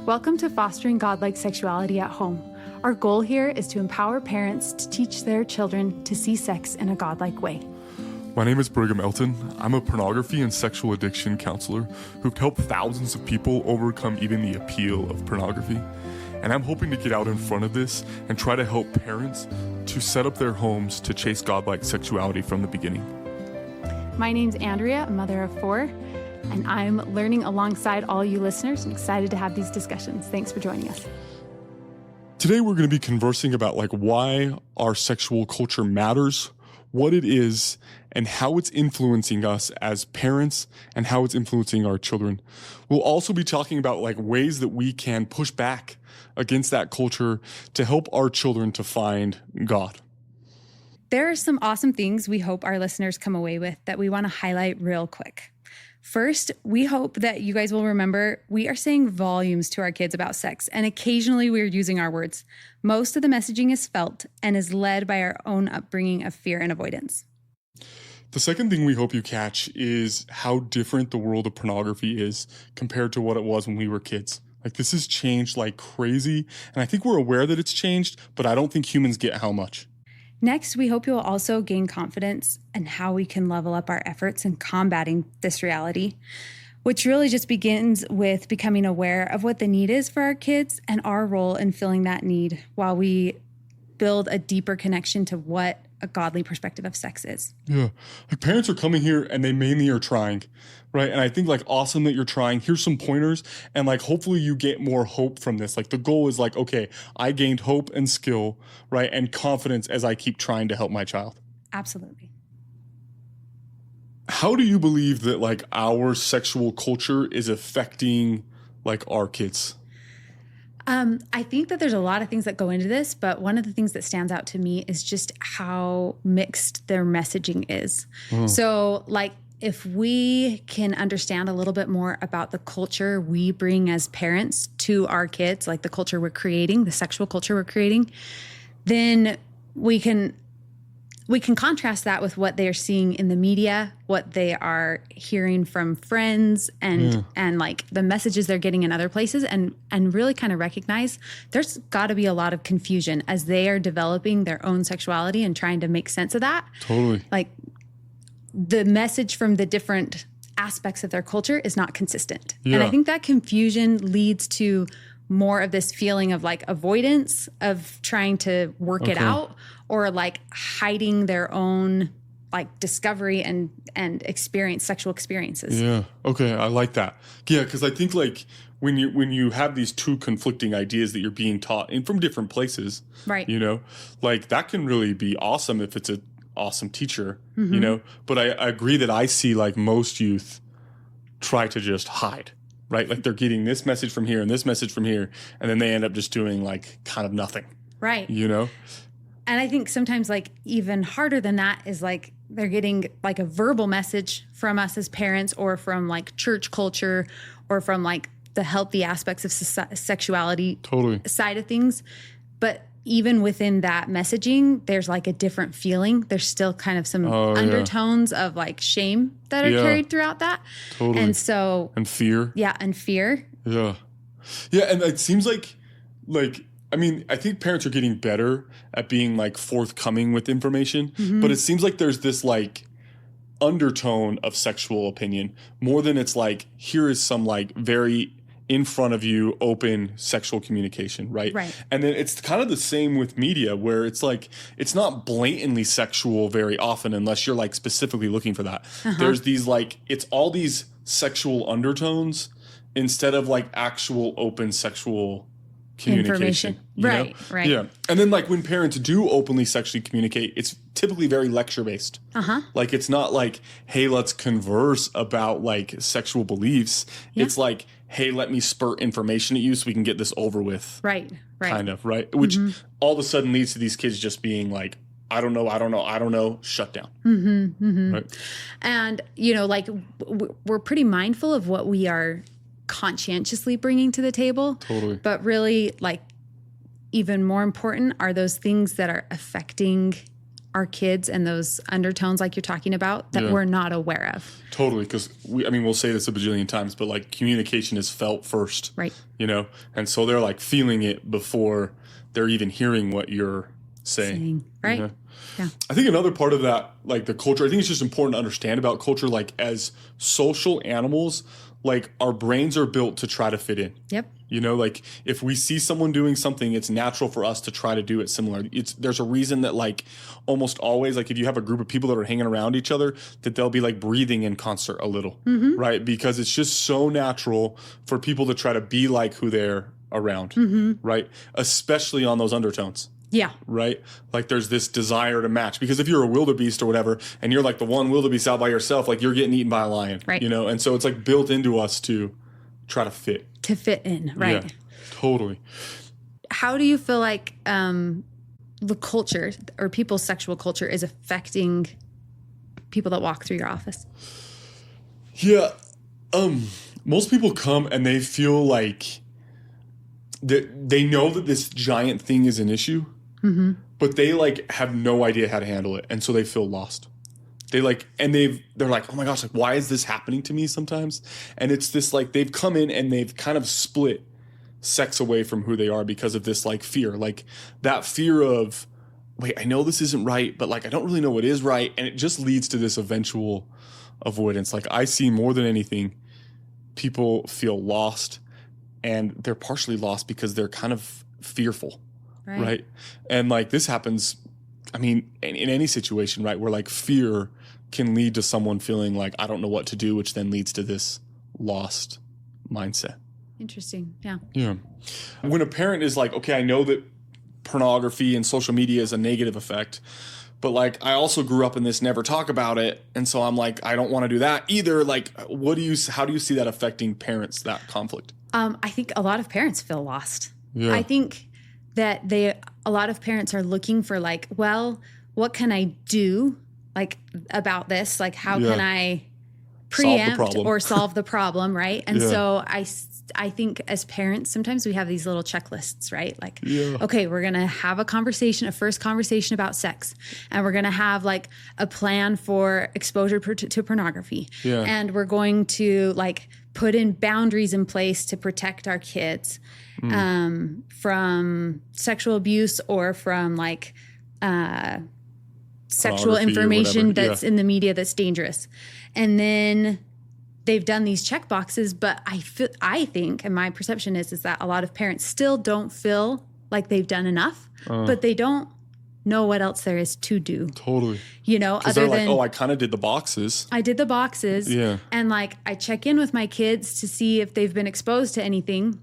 Welcome to Fostering Godlike Sexuality at Home. Our goal here is to empower parents to teach their children to see sex in a godlike way. My name is Brigham Elton. I'm a pornography and sexual addiction counselor who've helped thousands of people overcome even the appeal of pornography. And I'm hoping to get out in front of this and try to help parents to set up their homes to chase godlike sexuality from the beginning. My name's Andrea, a mother of 4, and I'm learning alongside all you listeners and excited to have these discussions. Thanks for joining us. Today we're going to be conversing about why our sexual culture matters, what it is, and how it's influencing us as parents and how it's influencing our children. We'll also be talking about ways that we can push back against that culture to help our children to find God. There are some awesome things we hope our listeners come away with that we want to highlight real quick. First, we hope that you guys will remember we are saying volumes to our kids about sex, and occasionally we're using our words. Most of the messaging is felt and is led by our own upbringing of fear and avoidance. The second thing we hope you catch is how different the world of pornography is compared to what it was when we were kids. This has changed like crazy, and I think we're aware that it's changed, but I don't think humans get how much. Next, we hope you'll also gain confidence in how we can level up our efforts in combating this reality, which really just begins with becoming aware of what the need is for our kids and our role in filling that need while we build a deeper connection to what a godly perspective of sex is. Yeah. Parents are coming here and they mainly are trying, right? And I think awesome that you're trying. Here's some pointers and hopefully you get more hope from this. The goal is okay, I gained hope and skill, right? And confidence as I keep trying to help my child. Absolutely. How do you believe that our sexual culture is affecting our kids? I think that there's a lot of things that go into this, but one of the things that stands out to me is just how mixed their messaging is. So if we can understand a little bit more about the culture we bring as parents to our kids, the culture we're creating, the sexual culture we're creating, then we can contrast that with what they're seeing in the media, what they are hearing from friends and the messages they're getting in other places and really kind of recognize there's got to be a lot of confusion as they are developing their own sexuality and trying to make sense of that. Totally. The message from the different aspects of their culture is not consistent. Yeah. And I think that confusion leads to more of this feeling of avoidance of trying to work it out or hiding their own discovery and sexual experiences. Yeah. Okay. I like that. Yeah. Cause I think when you have these two conflicting ideas that you're being taught and from different places, right? That can really be awesome if it's an awesome teacher, but I agree that I see most youth try to just hide. Right? They're getting this message from here and this message from here, and then they end up just doing kind of nothing. Right. And I think sometimes even harder than that is they're getting a verbal message from us as parents or from church culture or from the healthy aspects of sexuality side of things. But even within that messaging, there's a different feeling. There's still kind of some undertones of shame that are carried throughout that. Totally. And so. And fear. Yeah. And fear. Yeah. Yeah. And it seems I think parents are getting better at being forthcoming with information, but it seems there's this undertone of sexual opinion more than it's here is some very in front of you, open sexual communication, right? Right. And then it's kind of the same with media where it's it's not blatantly sexual very often unless you're specifically looking for that. There's these it's all these sexual undertones instead of actual open sexual communication. Right. Yeah. And then when parents do openly sexually communicate, it's typically very lecture based. It's not hey, let's converse about sexual beliefs. Yeah. It's hey, let me spurt information at you so we can get this over with. Right. Kind of, right? Which all of a sudden leads to these kids just being I don't know, shut down. Right? And, we're pretty mindful of what we are conscientiously bringing to the table. Totally. But really, even more important are those things that are affecting our kids and those undertones like you're talking about that we're not aware of. Totally. Because we'll say this a bajillion times, but like communication is felt first. Right. And so they're like feeling it before they're even hearing what you're saying. Right. Yeah. I think another part of that, like the culture, I think it's just important to understand about culture, like as social animals, like our brains are built to try to fit in. Yep. Like if we see someone doing something, it's natural for us to try to do it similar. There's a reason that like almost always, like if you have a group of people that are hanging around each other, that they'll be like breathing in concert a little, right? Because it's just so natural for people to try to be like who they're around, right? Especially on those undertones. Yeah. Right? Like there's this desire to match, because if you're a wildebeest or whatever, and you're like the one wildebeest out by yourself, like you're getting eaten by a lion, right? And so it's like built into us to try to fit. To fit in, right? Yeah, totally. How do you feel like the culture or people's sexual culture is affecting people that walk through your office? Yeah. Most people come and they feel like they know that this giant thing is an issue, but they like have no idea how to handle it. And so they feel lost. They're like, oh my gosh, like, why is this happening to me sometimes? And it's this, like, they've come in and they've kind of split sex away from who they are because of this, like, fear. Like, that fear of, wait, I know this isn't right, but, like, I don't really know what is right. And it just leads to this eventual avoidance. Like, I see more than anything, people feel lost, and they're partially lost because they're kind of fearful, right? And, like, this happens, I mean, in any situation, right, where, like, fear can lead to someone feeling like, I don't know what to do, which then leads to this lost mindset. Interesting. Yeah. Yeah. When a parent is like, okay, I know that pornography and social media is a negative effect, but like, I also grew up in this never talk about it. And so I'm like, I don't want to do that either. Like, how do you see that affecting parents, that conflict? I think a lot of parents feel lost. Yeah. I think that a lot of parents are looking for like, well, what can I do like about this? Like, how can I preempt or solve the problem, right? And so I think as parents, sometimes we have these little checklists, right? Like, okay, we're going to have a first conversation about sex, and we're going to have like a plan for exposure to pornography. Yeah. And we're going to like put in boundaries in place to protect our kids from sexual abuse or from like sexual information that's in the media that's dangerous. And then they've done these check boxes, but I think, and my perception is that a lot of parents still don't feel like they've done enough, but they don't know what else there is to do. Totally. Other than, like, I kind of did the boxes. I did the boxes. Yeah. And like, I check in with my kids to see if they've been exposed to anything.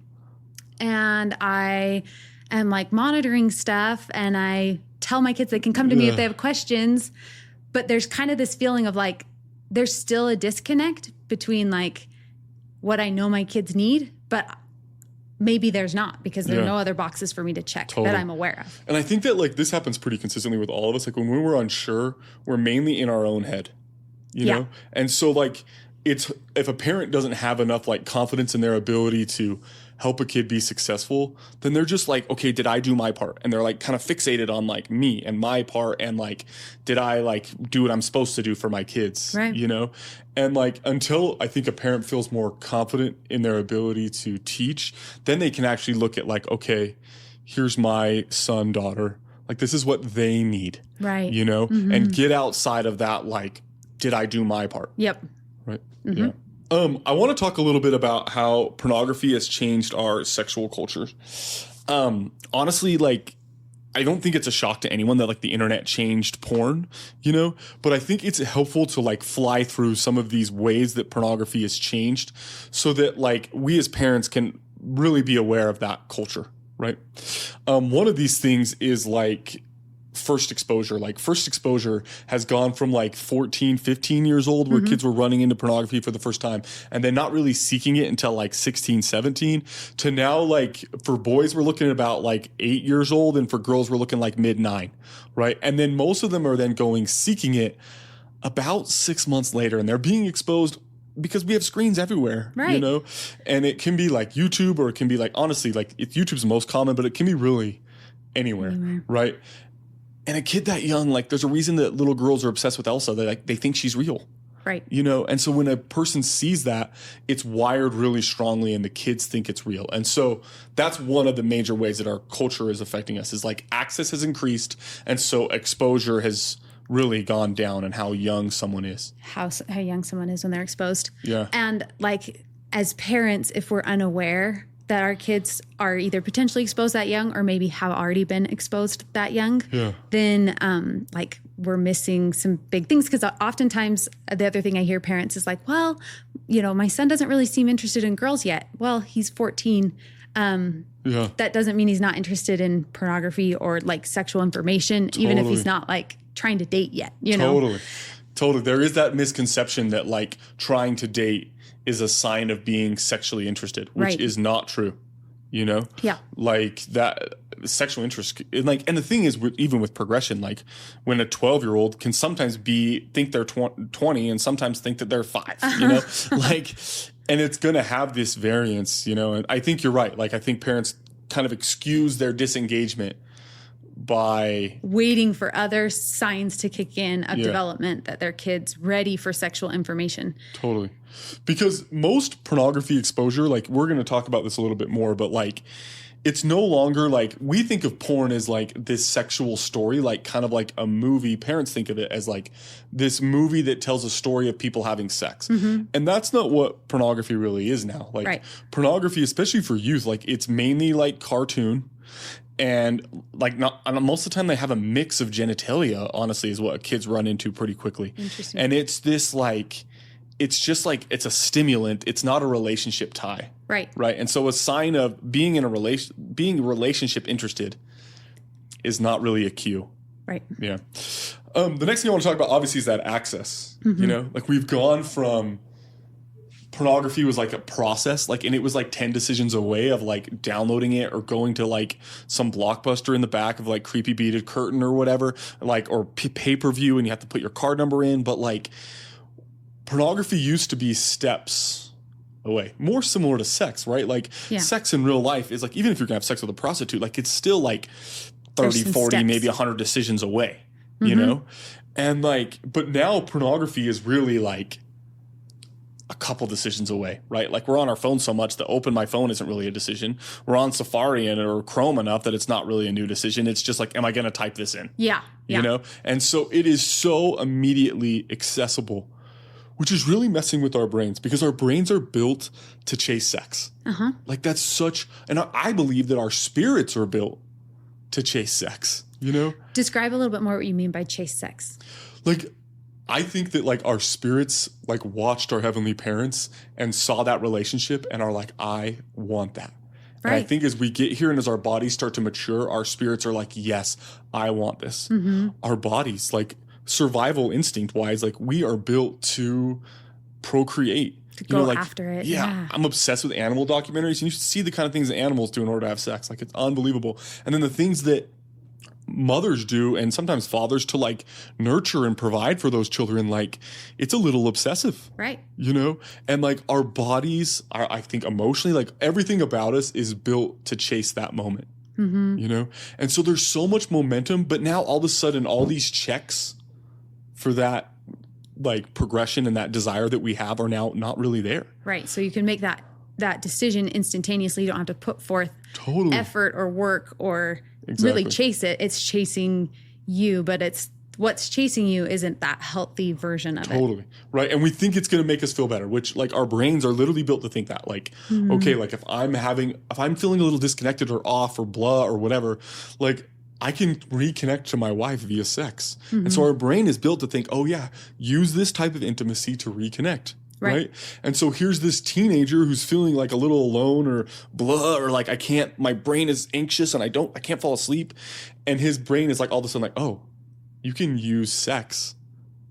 And I am like monitoring stuff, and I tell my kids they can come to me if they have questions. But there's kind of this feeling of like, there's still a disconnect between like what I know my kids need, but maybe there's not, because there are no other boxes for me to check that I'm aware of. And I think that like this happens pretty consistently with all of us. Like when we're unsure, we're mainly in our own head, you know? And so like if a parent doesn't have enough like confidence in their ability to help a kid be successful, then they're just like, okay, did I do my part? And they're like kind of fixated on like me and my part, and like, did I like do what I'm supposed to do for my kids? Right. And like, until I think a parent feels more confident in their ability to teach, then they can actually look at like, okay, here's my son, daughter, like this is what they need. Right. And get outside of that, like, did I do my part? Yep. Right. Yeah. I want to talk a little bit about how pornography has changed our sexual culture. Honestly, like, I don't think it's a shock to anyone that like the internet changed porn, but I think it's helpful to like fly through some of these ways that pornography has changed so that like we as parents can really be aware of that culture, right? One of these things is like first exposure. Like first exposure has gone from like 14, 15 years old where kids were running into pornography for the first time and then not really seeking it until like 16, 17 to now like for boys we're looking at about like 8 years old, and for girls we're looking like mid 9, right? And then most of them are then seeking it about 6 months later, and they're being exposed because we have screens everywhere, right. And it can be like YouTube, or it can be like, honestly, like YouTube's the most common, but it can be really anywhere. Right? And a kid that young, like there's a reason that little girls are obsessed with Elsa. They think she's real. Right. You know, and so when a person sees that, it's wired really strongly and the kids think it's real. And so that's one of the major ways that our culture is affecting us is like access has increased. And so exposure has really gone down and how young someone is. How young someone is when they're exposed. Yeah. And like as parents, if we're unaware that our kids are either potentially exposed that young or maybe have already been exposed that young, then like we're missing some big things. Because oftentimes the other thing I hear parents is like, well, you know, my son doesn't really seem interested in girls yet. Well, he's 14. That doesn't mean he's not interested in pornography or like sexual information, even if he's not like trying to date yet, you know? Totally. There is that misconception that like trying to date is a sign of being sexually interested, which is not true, you know? Yeah. Like that sexual interest, and the thing is, even with progression, like when a 12-year-old can sometimes think they're 20 and sometimes think that they're 5, you know? Like, and it's going to have this variance, you know? And I think you're right. Like, I think parents kind of excuse their disengagement by waiting for other signs to kick in of development that their kid's ready for sexual information. Totally. Because most pornography exposure, like we're going to talk about this a little bit more, but like it's no longer like we think of porn as like this sexual story, like kind of like a movie. Parents think of it as like this movie that tells a story of people having sex. And that's not what pornography really is now. Like pornography, especially for youth, like it's mainly like cartoon. And like most of the time they have a mix of genitalia, honestly, is what kids run into pretty quickly. Interesting. And it's this like, it's just like, it's a stimulant. It's not a relationship tie. Right. Right. And so a sign of being being relationship interested is not really a cue. Right. Yeah. The next thing I want to talk about obviously is that access, you know, like we've gone from pornography was like a process, like, and it was like 10 decisions away of like downloading it or going to like some Blockbuster in the back of like creepy beaded curtain or whatever, like, or pay-per-view and you have to put your card number in. But like pornography used to be steps away, more similar to sex, right? Like sex in real life is like, even if you're gonna have sex with a prostitute, like it's still like 30, 40, steps. Maybe 100 decisions away, you know? And like, but now pornography is really like a couple decisions away, right? Like we're on our phone so much that open my phone isn't really a decision. We're on Safari and or Chrome enough that it's not really a new decision. It's just like, am I going to type this in? Yeah. You know? And so it is so immediately accessible, which is really messing with our brains because our brains are built to chase sex. Like that's such, and I believe that our spirits are built to chase sex, you know? Describe a little bit more what you mean by chase sex. Like, I think that like our spirits like watched our heavenly parents and saw that relationship and are like, I want that. Right. And I think as we get here and as our bodies start to mature, our spirits are like, yes, I want this. Our bodies, like survival instinct wise, like we are built to procreate. To go like, after it. Yeah. I'm obsessed with animal documentaries and you should see the kind of things that animals do in order to have sex. Like it's unbelievable. And then the things that mothers do and sometimes fathers to like nurture and provide for those children, like it's a little obsessive, right? You know, and like our bodies are, I think emotionally, like everything about us is built to chase that moment, you know? And so there's so much momentum, but now all of a sudden all these checks for that like progression and that desire that we have are now not really there. Right. So you can make that decision instantaneously. You don't have to put forth effort or work or really chase it. It's chasing you, but it's what's chasing you isn't that healthy version of it. Right. And we think it's going to make us feel better, which like our brains are literally built to think that like, okay, like if I'm feeling a little disconnected or off or blah or whatever, like I can reconnect to my wife via sex. And so our brain is built to think, oh yeah, use this type of intimacy to reconnect. Right. And so here's this teenager who's feeling like a little alone or blah, or like my brain is anxious and I can't fall asleep. And his brain is like all of a sudden like, oh, you can use sex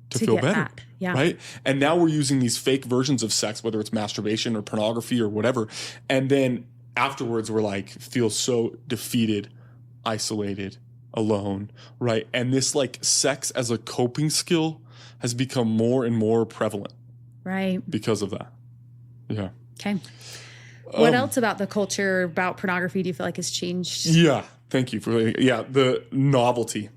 to feel better. Right. And now we're using these fake versions of sex, whether it's masturbation or pornography or whatever. And then afterwards we're like, feel so defeated, isolated, alone. Right. And this like sex as a coping skill has become more and more prevalent. Right. Because of that. Yeah. Okay. What else about the culture, about pornography, do you feel like has changed? Yeah. Thank you for the novelty.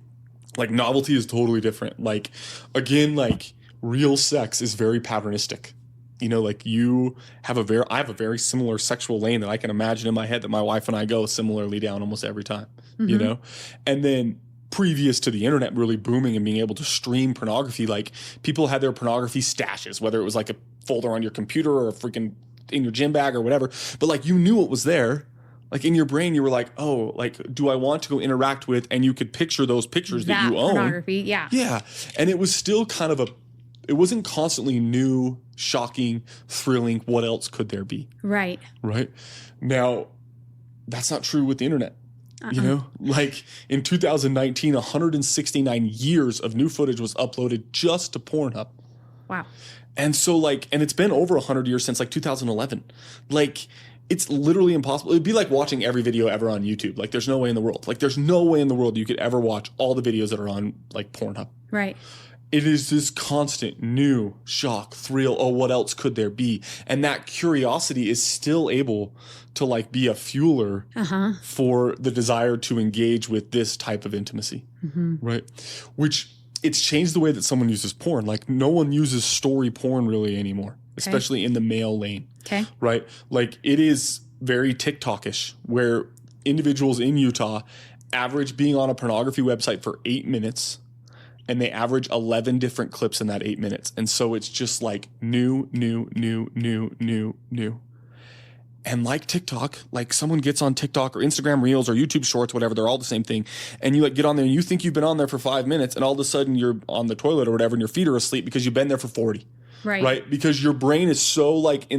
Like novelty is totally different. Like, again, like real sex is very patternistic. You know, like I have a very similar sexual lane that I can imagine in my head that my wife and I go similarly down almost every time, you know? And then previous to the internet really booming and being able to stream pornography, like people had their pornography stashes, whether it was like a folder on your computer or a freaking in your gym bag or whatever. But like you knew it was there. Like in your brain, you were like, oh, like, do I want to go interact with? And you could picture those pictures that you own. Pornography, yeah. Yeah. And it was still kind of it wasn't constantly new, shocking, thrilling. What else could there be? Right. Right. Now, that's not true with the internet. You know, like in 2019, 169 years of new footage was uploaded just to Pornhub. Wow. And so like, and it's been over 100 years since like 2011. Like, it's literally impossible. It'd be like watching every video ever on YouTube. Like, there's no way in the world. Like, there's no way in the world you could ever watch all the videos that are on like Pornhub. Right. It is this constant new shock, thrill. Oh, what else could there be? And that curiosity is still able to like be a fueler for the desire to engage with this type of intimacy. Right. Which it's changed the way that someone uses porn. Like no one uses story porn really anymore, especially in the male lane. Okay. Right. Like it is very TikTok-ish where individuals in Utah average being on a pornography website for 8 minutes. And they average 11 different clips in that 8 minutes. And so it's just like new. And like TikTok, like someone gets on TikTok or Instagram Reels or YouTube Shorts, whatever, they're all the same thing. And you like get on there and you think you've been on there for 5 minutes and all of a sudden you're on the toilet or whatever and your feet are asleep because you've been there for 40. Right. Right? Because your brain is so like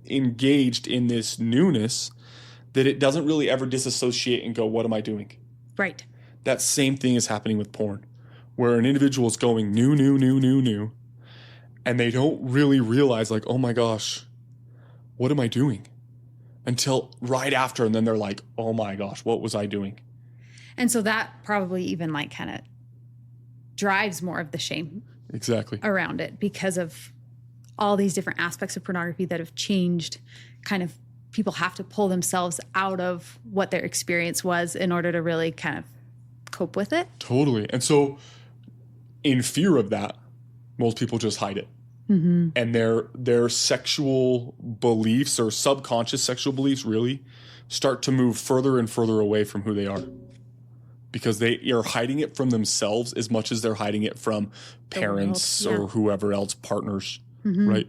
engaged in this newness that it doesn't really ever disassociate and go, what am I doing? Right. That same thing is happening with porn. Where an individual is going new, and they don't really realize like, oh my gosh, what am I doing? Until right after, and then they're like, oh my gosh, what was I doing? And so that probably even like kind of drives more of the shame around it because of all these different aspects of pornography that have changed. Kind of people have to pull themselves out of what their experience was in order to really kind of cope with it. Totally. And so in fear of that, most people just hide it. And their sexual beliefs or subconscious sexual beliefs really start to move further and further away from who they are. Because they are hiding it from themselves as much as they're hiding it from parents or whoever else, partners, right?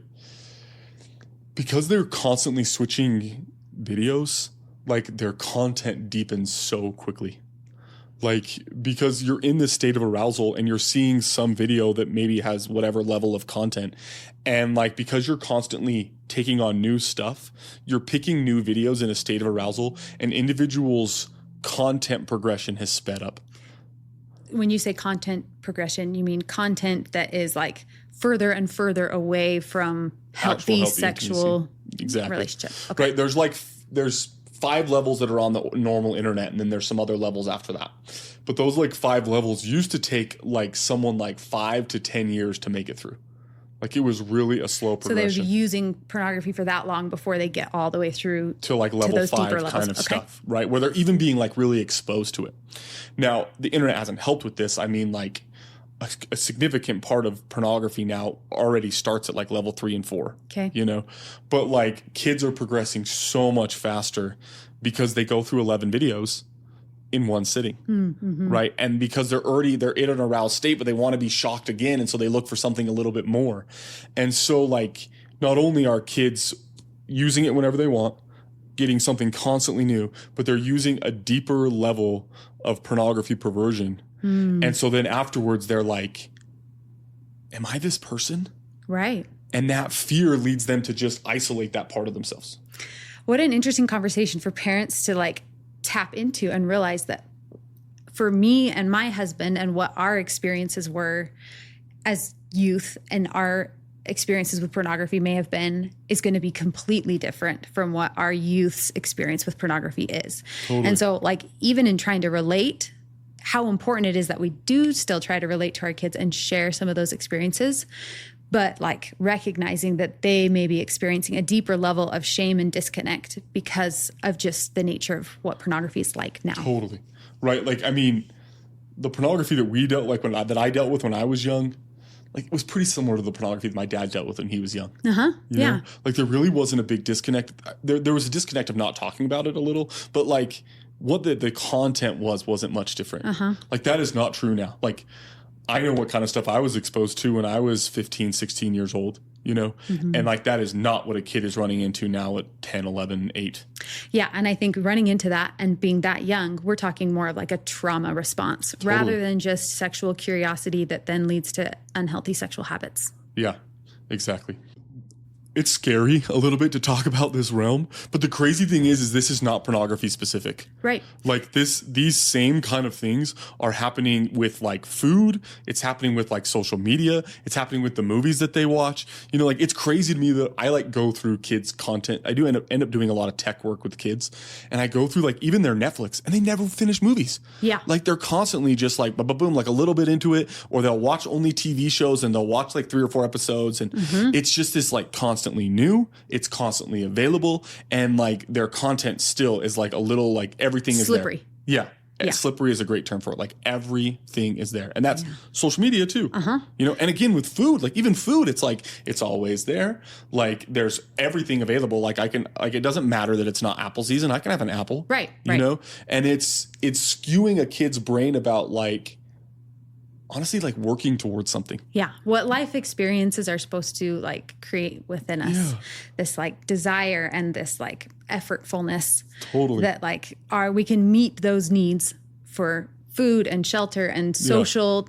Because they're constantly switching videos, like their content deepens so quickly. Like, because you're in this state of arousal and you're seeing some video that maybe has whatever level of content. And like, because you're constantly taking on new stuff, you're picking new videos in a state of arousal and individuals' content progression has sped up. When you say content progression, you mean content that is like further and further away from healthy sexual relationship. Okay. Right. There's 5 levels that are on the normal internet, and then there's some other levels after that. But those like 5 levels used to take like someone like 5 to 10 years to make it through. Like it was really a slow progression. So they would be using pornography for that long before they get all the way through to like level 5 kind of stuff, right? Where they're even being like really exposed to it. Now, the internet hasn't helped with this. I mean, like a significant part of pornography now already starts at like level 3 and 4. Okay. You know, but like kids are progressing so much faster because they go through 11 videos in one sitting, right? And because they're in an aroused state, but they want to be shocked again. And so they look for something a little bit more. And so like, not only are kids using it whenever they want, getting something constantly new, but they're using a deeper level of pornography perversion. And so then afterwards they're like, am I this person? Right. And that fear leads them to just isolate that part of themselves. What an interesting conversation for parents to like tap into and realize that for me and my husband and what our experiences were as youth and our experiences with pornography may have been is going to be completely different from what our youth's experience with pornography is. Totally. And so like even in trying to relate, how important it is that we do still try to relate to our kids and share some of those experiences, but like recognizing that they may be experiencing a deeper level of shame and disconnect because of just the nature of what pornography is like now. Totally. Right. Like, I mean, the pornography that we dealt that I dealt with when I was young, like it was pretty similar to the pornography that my dad dealt with when he was young. Uh-huh. You know? Like there really wasn't a big disconnect. There was a disconnect of not talking about it a little, but like what the content wasn't much different. Uh-huh. Like that is not true now. Like I know what kind of stuff I was exposed to when I was 15, 16 years old, you know? Mm-hmm. And like that is not what a kid is running into now at 10, 11, 8. Yeah, and I think running into that and being that young, we're talking more of like a trauma response rather than just sexual curiosity that then leads to unhealthy sexual habits. Yeah, exactly. It's scary a little bit to talk about this realm, but the crazy thing is this is not pornography specific. Right. Like these same kind of things are happening with like food. It's happening with like social media. It's happening with the movies that they watch. You know, like it's crazy to me that I like go through kids' content. I do end up doing a lot of tech work with kids, and I go through like even their Netflix, and they never finish movies. Yeah. Like they're constantly just like boom, like a little bit into it, or they'll watch only TV shows and they'll watch like 3 or 4 episodes, and it's just this like constantly new, it's constantly available, and like their content still is like a little like everything is slippery. There. Yeah. Slippery is a great term for it. Like everything is there. And that's social media too. You know, and again with food, like even food, it's like it's always there. Like there's everything available. Like it doesn't matter that it's not apple season. I can have an apple. Right. You know? And it's skewing a kid's brain about like honestly, like working towards something. Yeah. What life experiences are supposed to like create within us, this like desire and this like effortfulness. Totally. That like we can meet those needs for food and shelter and social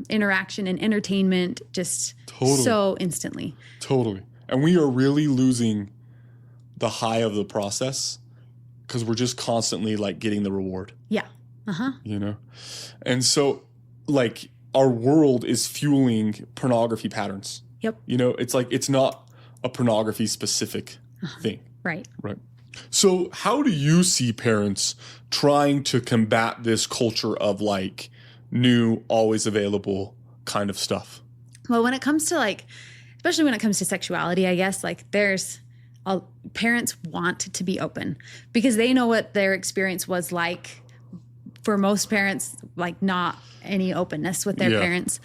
interaction and entertainment just so instantly. Totally. And we are really losing the high of the process because we're just constantly like getting the reward. Yeah. You know? And so like our world is fueling pornography patterns. Yep. You know, it's like it's not a pornography specific thing. Right. Right. So how do you see parents trying to combat this culture of like new, always available kind of stuff? Well, when it comes to like, especially when it comes to sexuality, I guess like parents want to be open because they know what their experience was like. For most parents, like not any openness with their parents.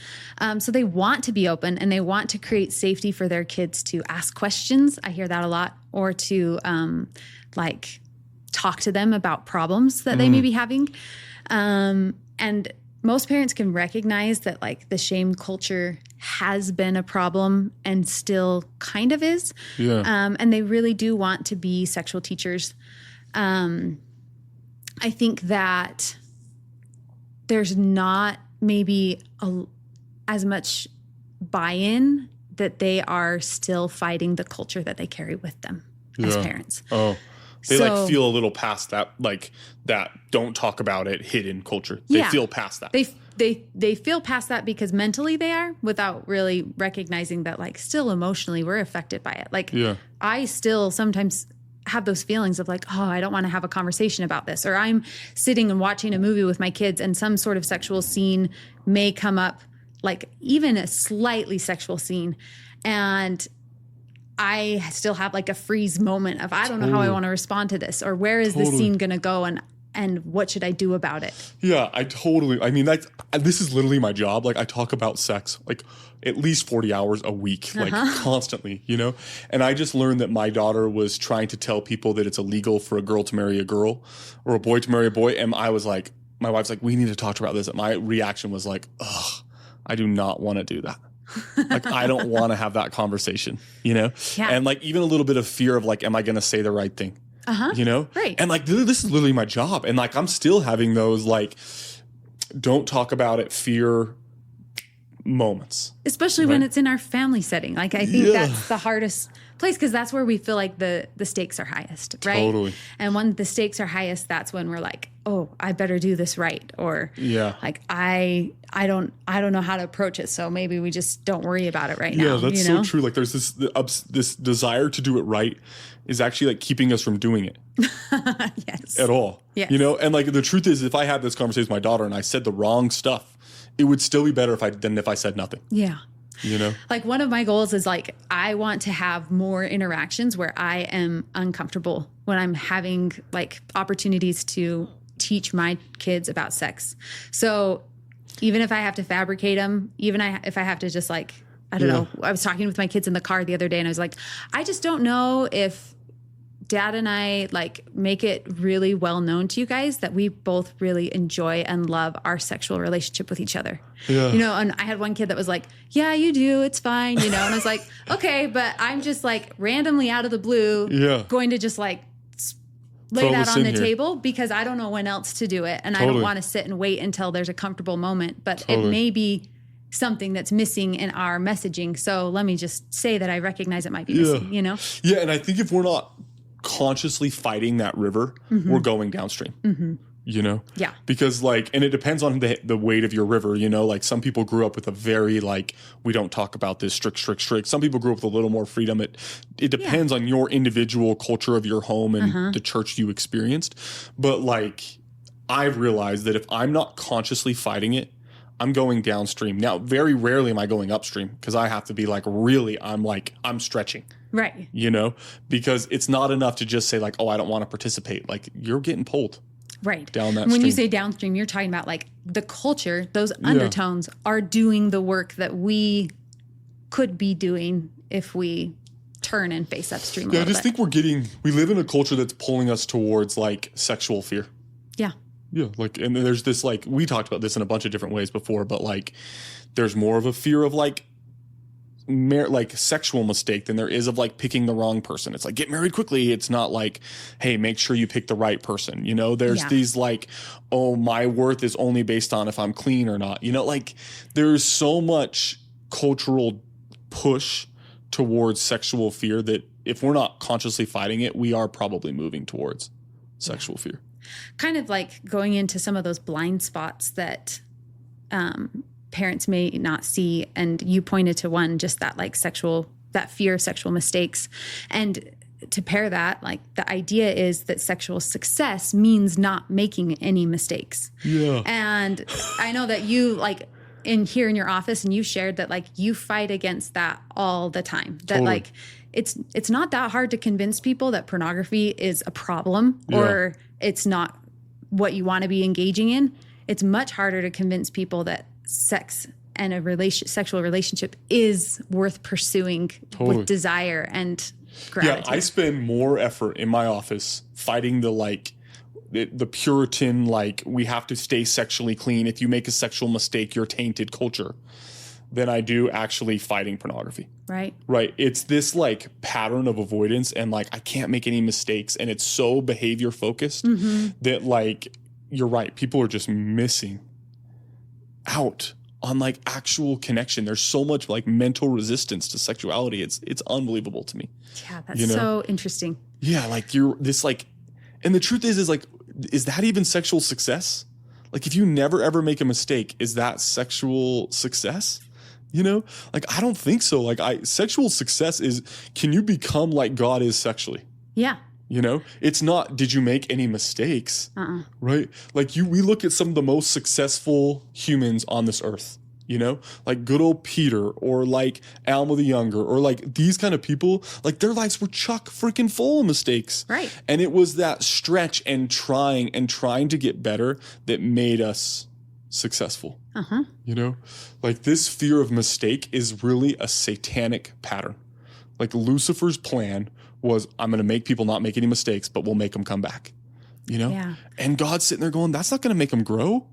So they want to be open and they want to create safety for their kids to ask questions. I hear that a lot. Or to like talk to them about problems that they may be having. And most parents can recognize that like the shame culture has been a problem and still kind of is. Yeah. And they really do want to be sexual teachers. I think that there's not maybe as much buy-in that they are still fighting the culture that they carry with them as parents. Oh, they like feel a little past that, like that don't talk about it hidden culture. They feel past that. They feel past that because mentally they are without really recognizing that like still emotionally we're affected by it. Like I still sometimes have those feelings of like, oh, I don't want to have a conversation about this. Or I'm sitting and watching a movie with my kids and some sort of sexual scene may come up, like even a slightly sexual scene. And I still have like a freeze moment of, I don't know how I want to respond to this or where is this scene going to go and what should I do about it? Yeah, I mean, this is literally my job. Like I talk about sex, like at least 40 hours a week, like constantly, you know? And I just learned that my daughter was trying to tell people that it's illegal for a girl to marry a girl or a boy to marry a boy. And I was like, my wife's like, we need to talk about this. And my reaction was like, ugh, I do not want to do that. Like, I don't want to have that conversation, you know? Yeah. And like even a little bit of fear of like, am I going to say the right thing? You know? Right. And like, this is literally my job. And like, I'm still having those like, don't talk about it, fear moments. Especially when it's in our family setting. Like, I think that's the hardest place because that's where we feel like the stakes are highest, right? Totally. And when the stakes are highest, that's when we're like, oh, I better do this right. Or like, I don't know how to approach it. So maybe we just don't worry about it right now. Yeah, that's so true. Like there's this desire to do it right is actually like keeping us from doing it. Yes. At all. Yes. You know, and like the truth is if I had this conversation with my daughter and I said the wrong stuff, it would still be better than if I said nothing. Yeah. You know? Like one of my goals is like, I want to have more interactions where I am uncomfortable when I'm having like opportunities to teach my kids about sex. So even if I have to fabricate them, if I have to just like, I don't know, I was talking with my kids in the car the other day and I was like, I just don't know if Dad and I like make it really well known to you guys that we both really enjoy and love our sexual relationship with each other. Yeah. You know, and I had one kid that was like, yeah, you do. It's fine. You know, and I was like, okay, but I'm just like randomly out of the blue going to just like lay that on the table because I don't know when else to do it. And I don't want to sit and wait until there's a comfortable moment, but it may be something that's missing in our messaging. So let me just say that I recognize it might be missing, you know? Yeah. And I think if we're not consciously fighting that river, we're going downstream, you know? Yeah. Because like, and it depends on the weight of your river, you know, like some people grew up with a very like, we don't talk about this strict. Some people grew up with a little more freedom. It depends on your individual culture of your home and the church you experienced. But like, I've realized that if I'm not consciously fighting it, I'm going downstream. Now, very rarely am I going upstream because I have to be like, really, I'm stretching. Right. You know, because it's not enough to just say like, oh, I don't want to participate. Like you're getting pulled. Right. Down that When stream. you say downstream, you're talking about like the culture, those undertones are doing the work that we could be doing if we turn and face upstream a little bit. I just think we live in a culture that's pulling us towards like sexual fear. Yeah. Yeah. Like, and there's this like, we talked about this in a bunch of different ways before, but like there's more of a fear of like sexual mistake than there is of like picking the wrong person. It's like, get married quickly. It's not like, hey, make sure you pick the right person. You know, there's these like, oh, my worth is only based on if I'm clean or not. You know, like there's so much cultural push towards sexual fear that if we're not consciously fighting it, we are probably moving towards sexual fear. Kind of like going into some of those blind spots that parents may not see. And you pointed to one, just that like that fear of sexual mistakes. And to pair that, like the idea is that sexual success means not making any mistakes. Yeah. And I know that you like here in your office and you shared that like you fight against that all the time. That like it's not that hard to convince people that pornography is a problem or it's not what you want to be engaging in. It's much harder to convince people that sex and a sexual relationship is worth pursuing with desire and gratitude. Yeah, I spend more effort in my office fighting the Puritan, like we have to stay sexually clean. If you make a sexual mistake, you're tainted culture than I do actually fighting pornography. Right. Right. It's this like pattern of avoidance and like I can't make any mistakes. And it's so behavior focused that like you're right. People are just missing out on like actual connection. There's so much like mental resistance to sexuality. It's unbelievable to me. Yeah, that's so interesting. Yeah, like you're this like, and the truth is like, is that even sexual success? Like if you never ever make a mistake, is that sexual success? You know, like I don't think so. Like sexual success is, can you become like God is sexually? Yeah. You know, it's not, did you make any mistakes? Right? Like we look at some of the most successful humans on this earth, you know, like good old Peter or like Alma the Younger or like these kind of people, like their lives were chock freaking full of mistakes. Right. And it was that stretch and trying to get better that made us successful. You know, like this fear of mistake is really a satanic pattern. Like Lucifer's plan was, I'm going to make people not make any mistakes, but we'll make them come back, you know? Yeah. And God's sitting there going, that's not going to make them grow.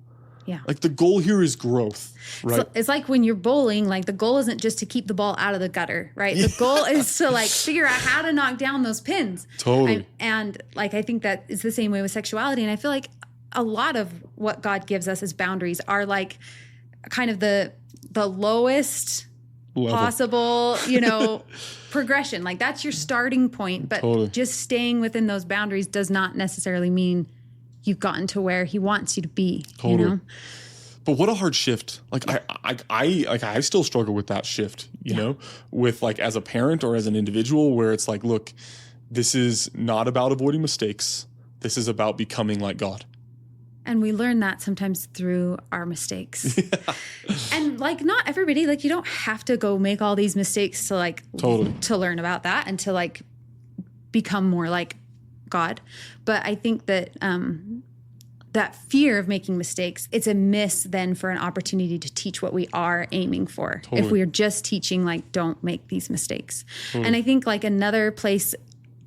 Yeah. Like the goal here is growth, right? So it's like when you're bowling, like the goal isn't just to keep the ball out of the gutter, right? The goal is to like figure out how to knock down those pins. Totally. And like, I think that is the same way with sexuality. And I feel like a lot of what God gives us as boundaries are like kind of the lowest level possible, you know, progression. Like that's your starting point, but just staying within those boundaries does not necessarily mean you've gotten to where he wants you to be, you know? But what a hard shift. Like I still struggle with that shift, you know, with like as a parent or as an individual where it's like, look, this is not about avoiding mistakes. This is about becoming like God. And we learn that sometimes through our mistakes. And like not everybody, like you don't have to go make all these mistakes to like to learn about that and to like become more like God. But I think that that fear of making mistakes, it's a miss then for an opportunity to teach what we are aiming for. Totally. If we're just teaching, like, don't make these mistakes. And I think like another place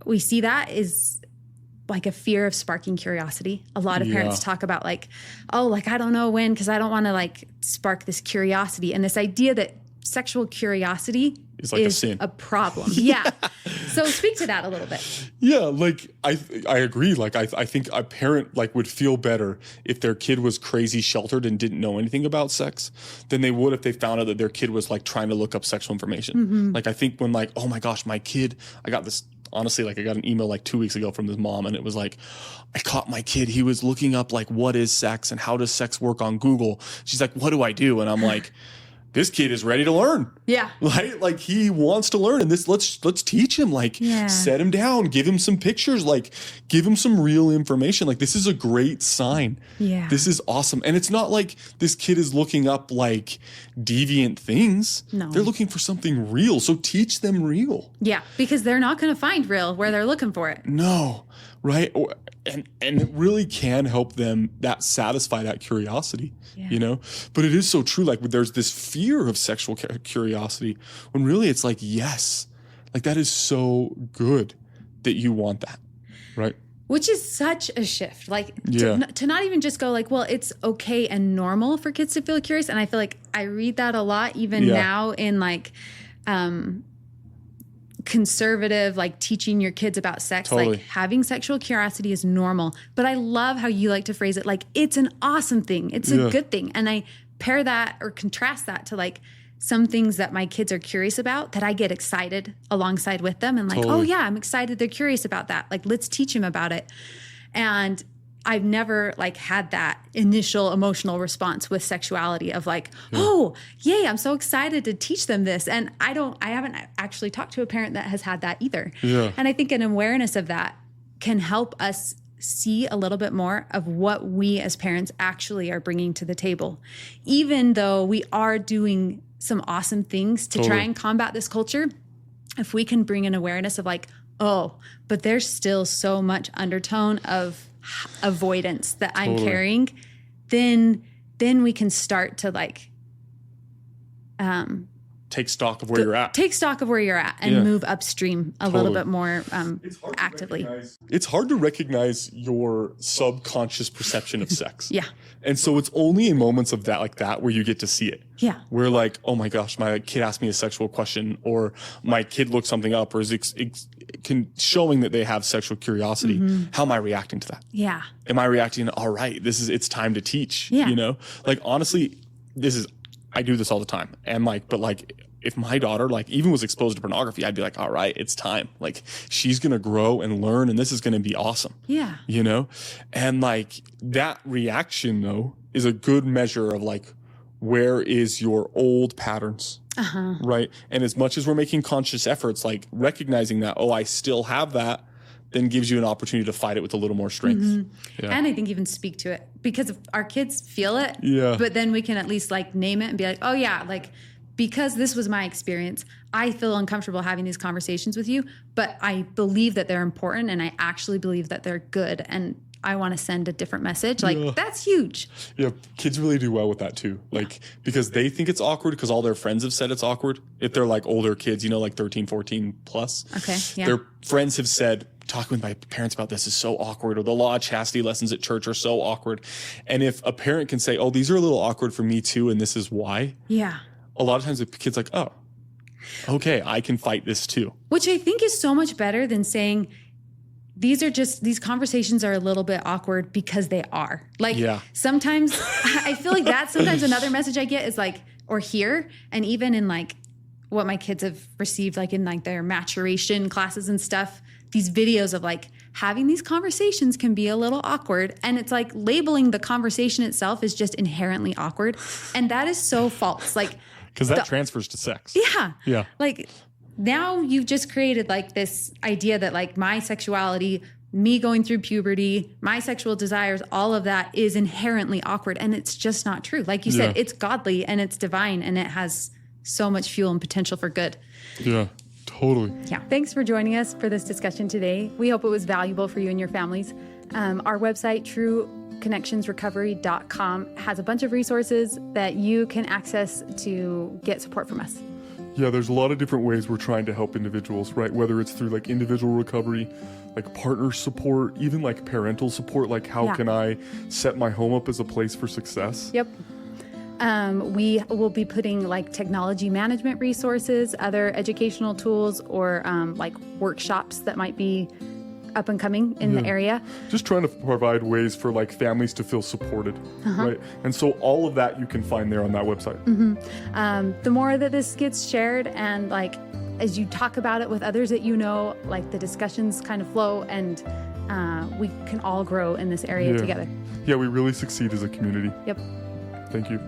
we see that is like a fear of sparking curiosity. A lot of parents talk about like, oh, like, I don't know when, because I don't want to like spark this curiosity. And this idea that sexual curiosity is like a sin. A problem. Yeah. So speak to that a little bit. Yeah, like I agree. Like I think a parent like would feel better if their kid was crazy sheltered and didn't know anything about sex than they would if they found out that their kid was like trying to look up sexual information. Like I think when like, oh my gosh, my kid, I got this, honestly, like I got an email like 2 weeks ago from this mom and it was like, I caught my kid. He was looking up like, what is sex and how does sex work on Google? She's like, what do I do? And I'm like, this kid is ready to learn. Yeah. Right? Like he wants to learn and this, let's teach him, like set him down, give him some pictures, like give him some real information. Like this is a great sign. Yeah. This is awesome. And it's not like this kid is looking up like deviant things. No. They're looking for something real. So teach them real. Yeah. Because they're not going to find real where they're looking for it. No. Right. And it really can help them satisfy that curiosity, you know, but it is so true. Like there's this fear of sexual curiosity when really it's like, yes, like that is so good that you want that. Right. Which is such a shift. Like to not even just go like, well, it's okay and normal for kids to feel curious. And I feel like I read that a lot even now in like, conservative, like teaching your kids about sex, like having sexual curiosity is normal. But I love how you like to phrase it like it's an awesome thing. It's a good thing. And I pair that or contrast that to like some things that my kids are curious about that I get excited alongside with them and like, oh yeah, I'm excited they're curious about that. Like, let's teach them about it. And I've never like had that initial emotional response with sexuality of like, oh, yay, I'm so excited to teach them this. And I haven't actually talked to a parent that has had that either. Yeah. And I think an awareness of that can help us see a little bit more of what we as parents actually are bringing to the table. Even though we are doing some awesome things to try and combat this culture, if we can bring an awareness of like, oh, but there's still so much undertone of avoidance that I'm carrying, then we can start to like take stock of where you're at. Take stock of where you're at and move upstream a little bit more actively. It's hard to recognize your subconscious perception of sex. Yeah. And so it's only in moments of that, like that, where you get to see it. Yeah. Where like, oh my gosh, my kid asked me a sexual question, or my kid looked something up, or is showing that they have sexual curiosity. How am I reacting to that? Yeah. Am I reacting, all right, it's time to teach, you know? Like, honestly, I do this all the time. And like, but like, if my daughter like even was exposed to pornography, I'd be like, all right, it's time. Like she's going to grow and learn and this is going to be awesome. Yeah. You know? And like that reaction though is a good measure of like, where is your old patterns? Right. And as much as we're making conscious efforts, like recognizing that, oh, I still have that, then gives you an opportunity to fight it with a little more strength. And I think even speak to it because if our kids feel it, but then we can at least like name it and be like, oh yeah, like because this was my experience, I feel uncomfortable having these conversations with you, but I believe that they're important and I actually believe that they're good and I want to send a different message. Like that's huge. Yeah. Kids really do well with that too. Like, because they think it's awkward because all their friends have said it's awkward. If they're like older kids, you know, like 13, 14 plus. Okay. Yeah. Their friends have said, talking with my parents about this is so awkward, or the law of chastity lessons at church are so awkward. And if a parent can say, oh, these are a little awkward for me too, and this is why. Yeah. A lot of times the kid's like, oh, okay, I can fight this too. Which I think is so much better than saying, these conversations are a little bit awkward because they are. Like sometimes I feel like that's sometimes another message I get is like, or hear, and even in like what my kids have received, like in like their maturation classes and stuff, these videos of like having these conversations can be a little awkward. And it's like labeling the conversation itself is just inherently awkward. And that is so false. Like, because that transfers to sex. Yeah. Yeah. Like now you've just created like this idea that like my sexuality, me going through puberty, my sexual desires, all of that is inherently awkward. And it's just not true. Like you said, it's godly and it's divine and it has so much fuel and potential for good. Yeah. Totally. Yeah. Thanks for joining us for this discussion today. We hope it was valuable for you and your families. Our website, connectionsrecovery.com has a bunch of resources that you can access to get support from us. Yeah, there's a lot of different ways we're trying to help individuals, right? Whether it's through like individual recovery, like partner support, even like parental support, like how can I set my home up as a place for success? Yep. We will be putting like technology management resources, other educational tools, or like workshops that might be up and coming in the area. Just trying to provide ways for like families to feel supported, right? And so all of that you can find there on that website. The more that this gets shared, and like as you talk about it with others that you know, like the discussions kind of flow, and we can all grow in this area together. Yeah, we really succeed as a community. Yep. Thank you.